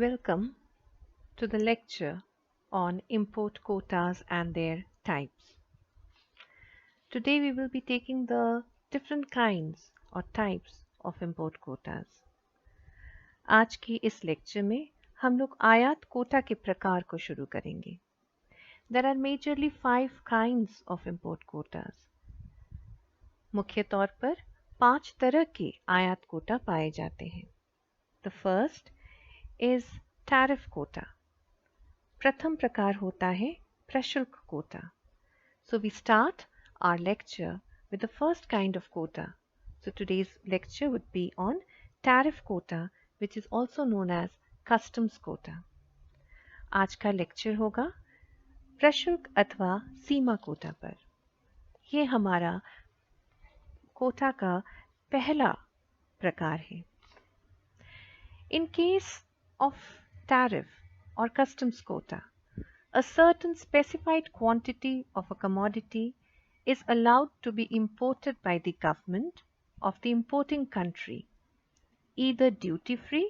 Welcome to the lecture on import quotas and their types. Today we will be taking the different kinds or types of import quotas. आज की इस lecture में हम लोग आयात कोटा के प्रकार को शुरू करेंगे. There are majorly 5 kinds of import quotas. मुख्य तौर पर 5 तरह के आयात कोटा पाए जाते हैं. The first is tariff quota. प्रथम प्रकार होता है प्रशुल्क Kota. So we start our lecture with the first kind of quota. So today's lecture would be on tariff quota, which is also known as customs quota. आज का lecture होगा प्रशुल्क अथवा सीमा कोटा पर. ये हमारा कोटा का पहला प्रकार है. In case of tariff or customs quota, a certain specified quantity of a commodity is allowed to be imported by the government of the importing country, either duty-free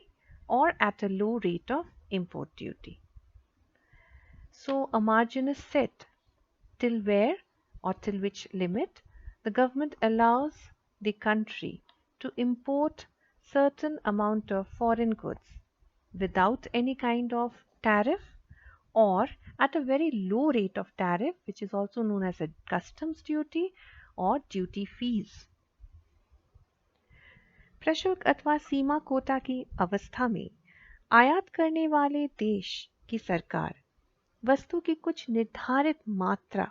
or at a low rate of import duty. So a margin is set till where or till which limit the government allows the country to import certain amount of foreign goods without any kind of tariff or at a very low rate of tariff, which is also known as a customs duty or duty fees. प्रशुल्क अथवा सीमा कोटा की अवस्था में आयात करने वाले देश की सरकार वस्तु की कुछ निर्धारित मात्रा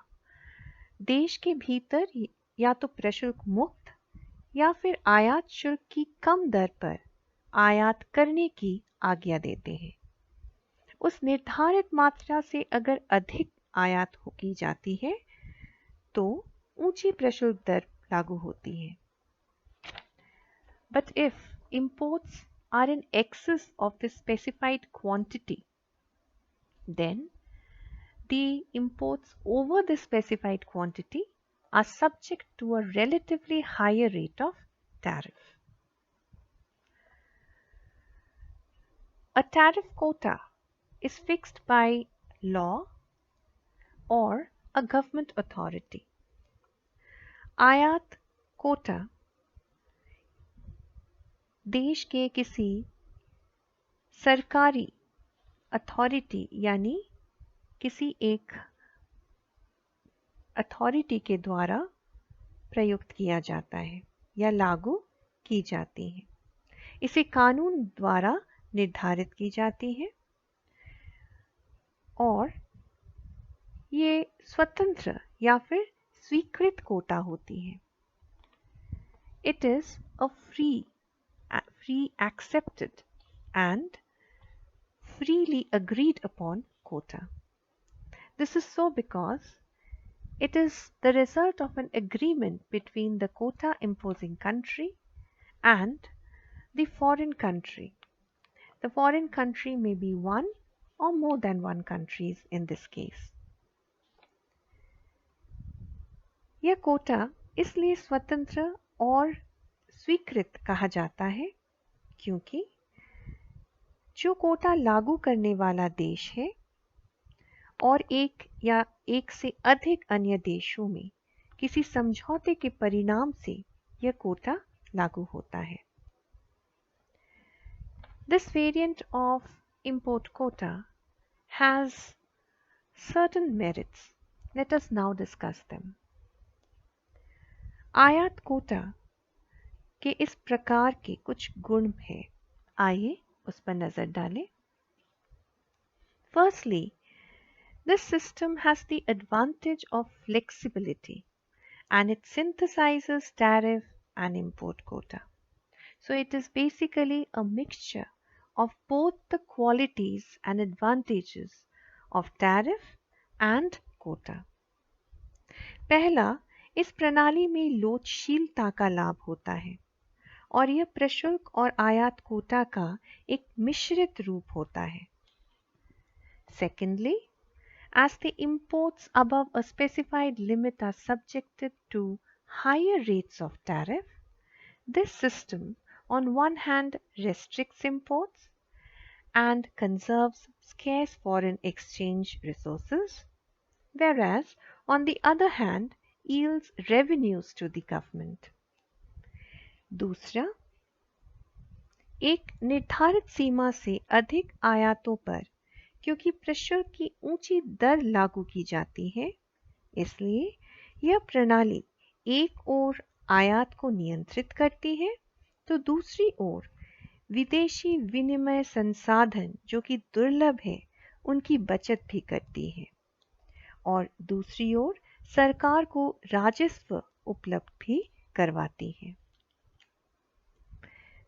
देश के भीतर या तो प्रशुल्क मुक्त या फिर आयात शुल्क की कम दर पर आयात करने की आज्ञा देते हैं. उस निर्धारित मात्रा से अगर अधिक आयात की जाती है तो ऊंची प्रशुल्क दर लागू होती है. But if imports are in excess of the specified quantity, then the imports over the specified quantity are subject to a relatively higher rate of tariff. A tariff quota is fixed by law or a government authority. आयात कोटा देश के किसी सरकारी authority यानी किसी एक authority के द्वारा प्रयुक्त किया जाता है या लागू की जाती है. इसे कानून द्वारा निर्धारित की जाती है और ये स्वतंत्र या फिर स्वीकृत कोटा होती है. It is a free accepted and freely agreed upon quota. This is so because it is the result of an agreement between the quota imposing country and the foreign country. The foreign country may be one or more than one countries in this case. यह कोटा इसलिए स्वतंत्र और स्वीकृत कहा जाता है क्योंकि जो कोटा लागू करने वाला देश है और एक या एक से अधिक अन्य देशों में किसी समझौते के परिणाम से यह कोटा लागू होता है. This variant of import quota has certain merits. Let us now discuss them. आयात कोटा के इस प्रकार के कुछ गुण हैं. आइए उस पर नजर डालें. Firstly, this system has the advantage of flexibility and it synthesizes tariff and import quota. So it is basically a mixture of both the qualities and advantages of tariff and quota. पहला, इस प्रणाली में लोचशीलता का लाभ होता है और यह प्रशुल्क और आयात कोटा का एक मिश्रित रूप होता है. Secondly, as the imports above a specified limit are subjected to higher rates of tariff, this system on one hand restricts imports and conserves scarce foreign exchange resources, whereas on the other hand yields revenues to the government. दूसरा, एक निर्धारित सीमा से अधिक आयातों पर क्योंकि प्रशुल्क की ऊंची दर लागू की जाती है, इसलिए यह प्रणाली एक ओर आयात को नियंत्रित करती है तो दूसरी ओर विदेशी विनिमय संसाधन जो कि दुर्लभ है उनकी बचत भी करती है और दूसरी ओर सरकार को राजस्व उपलब्ध भी करवाती है.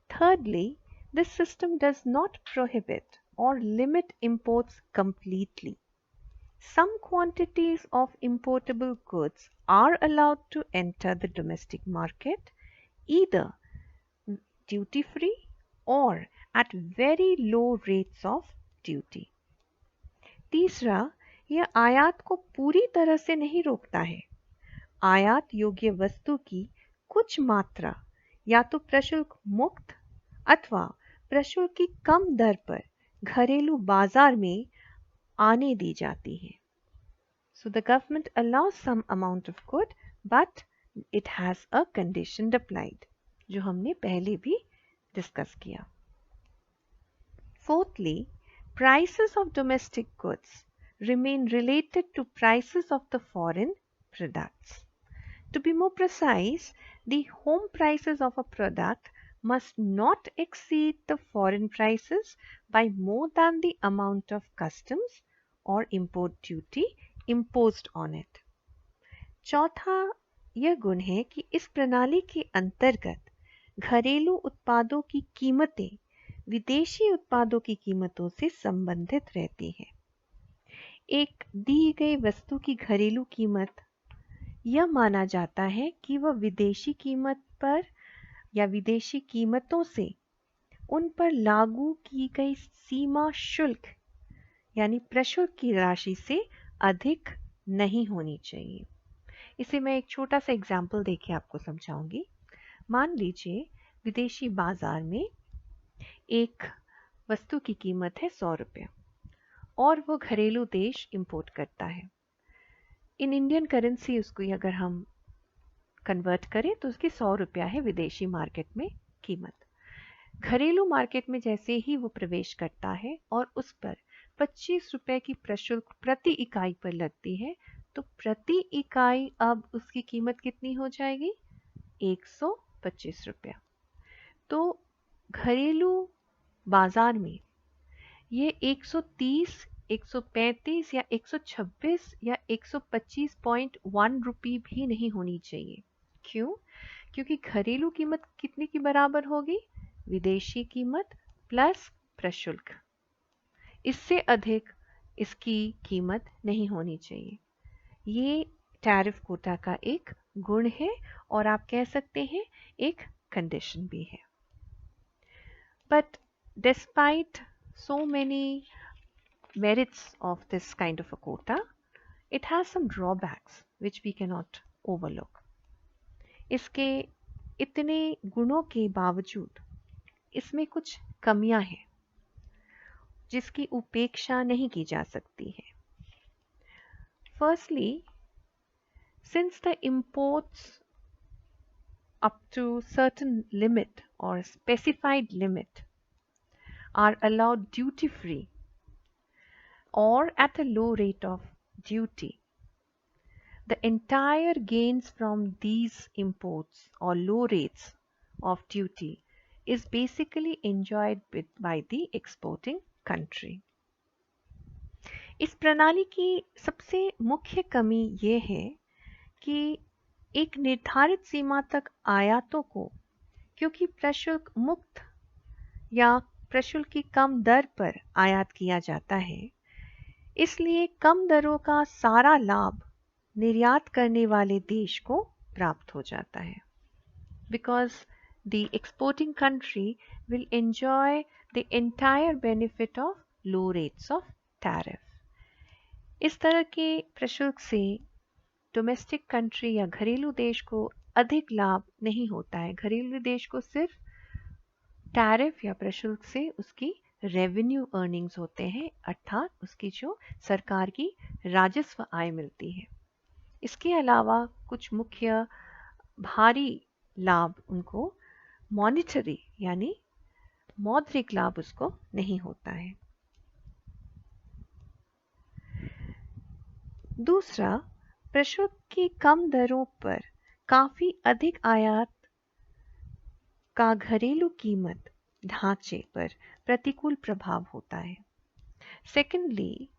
Thirdly, this system does not prohibit or limit imports completely. Some quantities of importable goods are allowed to enter the domestic market either duty free or at very low rates of duty. तीसरा, यह आयात को पूरी तरह से नहीं रोकता है. आयात योग्य वस्तु की कुछ मात्रा या तो प्रशुल्क मुक्त अथवा प्रशुल्क की कम दर पर घरेलू बाजार में आने दी जाती है. So the government allows some amount of good but it has a condition applied जो हमने पहले भी डिस्कस किया. Fourthly, prices of domestic goods remain related to prices of the foreign products. To be more precise, the home prices of a product must not exceed the foreign prices by more than the amount of customs or import duty imposed on it. चौथा यह गुण है कि इस प्रणाली के अंतर्गत घरेलू उत्पादों की कीमतें विदेशी उत्पादों की कीमतों से संबंधित रहती हैं. एक दी गई वस्तु की घरेलू कीमत यह माना जाता है कि वह विदेशी कीमत पर या विदेशी कीमतों से उन पर लागू की गई सीमा शुल्क यानी प्रशुल्क की राशि से अधिक नहीं होनी चाहिए. इसे मैं एक छोटा सा एग्जाम्पल देके आपको समझाऊंगी. मान लीजिए विदेशी बाजार में एक वस्तु की कीमत है 100 रुपये और वो घरेलू देश इंपोर्ट करता है. इन इंडियन करेंसी उसको अगर हम कन्वर्ट करें तो उसकी 100 रुपया है विदेशी मार्केट में कीमत. घरेलू मार्केट में जैसे ही वो प्रवेश करता है और उस पर 25 रुपए की प्रशुल्क प्रति इकाई पर लगती है तो प्रति इकाई अब उसकी कीमत कितनी हो जाएगी 125 रुपया. तो घरेलू बाजार में ये 130, 135 या 126 या 125.1 रुपये भी नहीं होनी चाहिए. क्यों? क्योंकि घरेलू कीमत कितने की बराबर होगी विदेशी कीमत प्लस प्रशुल्क. इससे अधिक इसकी कीमत नहीं होनी चाहिए. ये टैरिफ कोटा का एक गुण है और आप कह सकते हैं एक कंडीशन भी है. But despite so many merits of this kind of a quota, it has some drawbacks which we cannot overlook. इसके इतने गुणों के बावजूद इसमें कुछ कमियां हैं जिसकी उपेक्षा नहीं की जा सकती है. Firstly, since the imports up to certain limit or specified limit are allowed duty free or at a low rate of duty, the entire gains from these imports or low rates of duty is basically enjoyed by the exporting country. इस प्रणाली की सबसे मुख्य कमी ये है कि एक निर्धारित सीमा तक आयातों को क्योंकि प्रशुल्क मुक्त या प्रशुल्क की कम दर पर आयात किया जाता है, इसलिए कम दरों का सारा लाभ निर्यात करने वाले देश को प्राप्त हो जाता है. Because the exporting country will enjoy the entire benefit of low rates of tariff. इस तरह के प्रशुल्क से डोमेस्टिक कंट्री या घरेलू देश को अधिक लाभ नहीं होता है. घरेलू देश को सिर्फ टैरिफ या प्रशुल्क से उसकी रेवेन्यू अर्निंग्स होते हैं, अर्थात उसकी जो सरकार की राजस्व आय मिलती है। इसके अलावा कुछ मुख्य भारी लाभ उनको मॉनिटरी यानी मौद्रिक लाभ उसको नहीं होता है। दूसरा, प्रशुल्क की कम दरों पर काफी अधिक आयात का घरेलू कीमत ढांचे पर प्रतिकूल प्रभाव होता है। Secondly,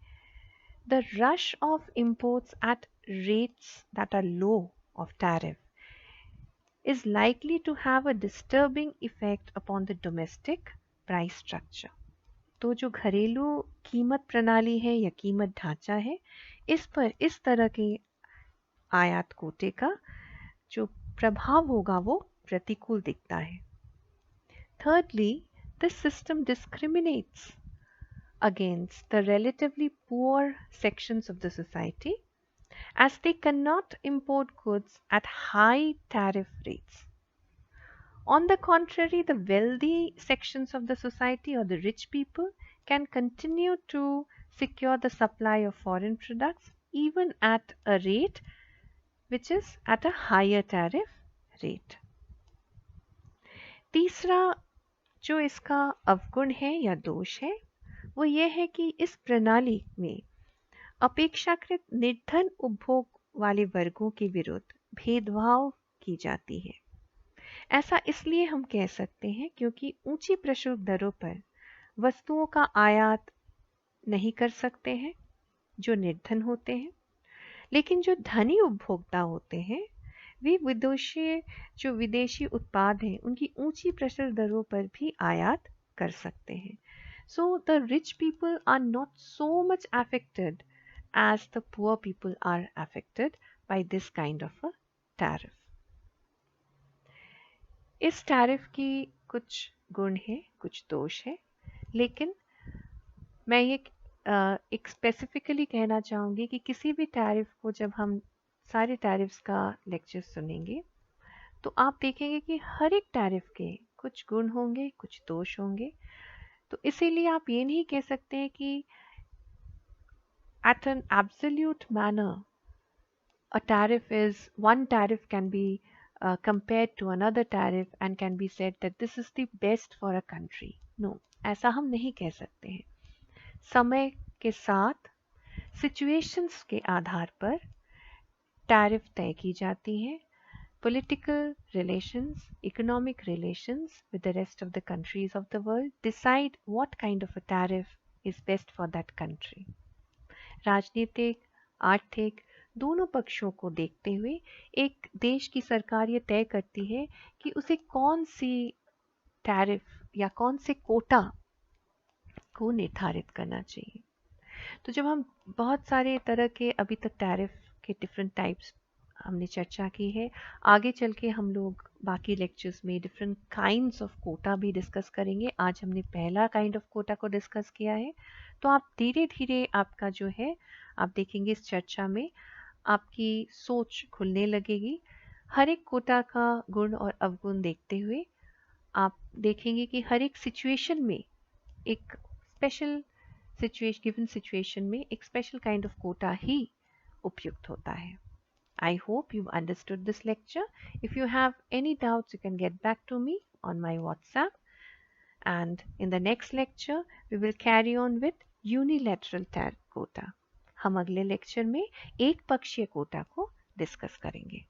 the rush of imports at rates that are low of tariff is likely to have a disturbing effect upon the domestic price structure. तो जो घरेलू कीमत प्रणाली है या कीमत ढांचा है, इस पर इस तरह के आयात कोटे का जो प्रभाव होगा वो प्रतिकूल दिखता है। Thirdly, this system discriminates against the relatively poor sections of the society as they cannot import goods at high tariff rates. On the contrary, the wealthy sections of the society or the rich people can continue to secure the supply of foreign products even at a rate which is at a higher tariff rate. तीसरा जो इसका अवगुण है या दोष है वो ये है कि इस प्रणाली में अपेक्षाकृत निर्धन उपभोग वाले वर्गों के विरुद्ध भेदभाव की जाती है। ऐसा इसलिए हम कह सकते हैं क्योंकि ऊंची प्रशुल्क दरों पर वस्तुओं का आयात नहीं कर सकते हैं जो निर्धन होते हैं, लेकिन जो धनी उपभोक्ता होते हैं वे विदेशी उत्पाद हैं उनकी ऊंची प्रशुल्क दरों पर भी आयात कर सकते हैं। So the rich people are not so much affected as the poor people are affected by this kind of a tariff. इस टैरिफ की कुछ गुण है, कुछ दोष है, लेकिन मैं ये एक स्पेसिफिकली कहना चाहूँगी कि किसी भी टैरिफ को जब हम सारे टैरिफ्स का लेक्चर सुनेंगे तो आप देखेंगे कि हर एक टैरिफ के कुछ गुण होंगे, कुछ दोष होंगे। तो इसीलिए आप ये नहीं कह सकते हैं कि at an absolute manner one tariff can be compared to another tariff and can be said that this is the best for a country. No, ऐसा हम नहीं कह सकते हैं। समय के साथ सिचुएशंस के आधार पर टैरिफ तय की जाती हैं। Political relations, economic relations with the rest of the countries of the world decide what kind of a tariff is best for that country. राजनीतिक, आर्थिक दोनों पक्षों को देखते हुए एक देश की सरकार ये तय करती है कि उसे कौन सी टैरिफ या कौन से कोटा को निर्धारित करना चाहिए। तो जब हम बहुत सारे तरह के अभी तक टैरिफ के डिफरेंट टाइप्स हमने चर्चा की है, आगे चल के हम लोग बाकी लेक्चर्स में डिफरेंट काइंड्स ऑफ कोटा भी डिस्कस करेंगे। आज हमने पहला काइंड ऑफ कोटा को डिस्कस किया है, तो आप धीरे धीरे आपका जो है आप देखेंगे इस चर्चा में आपकी सोच खुलने लगेगी। हर एक कोटा का गुण और अवगुण देखते हुए आप देखेंगे कि हर एक सिचुएशन में एक स्पेशल गिवन सिचुएशन में एक स्पेशल काइंड ऑफ कोटा ही उपयुक्त होता है। I hope you've understood this lecture. If you have any doubts, you can get back to me on my WhatsApp. And in the next lecture, we will carry on with unilateral tariff quota. हम अगले lecture में एक पक्षीय कोटा को discuss करेंगे।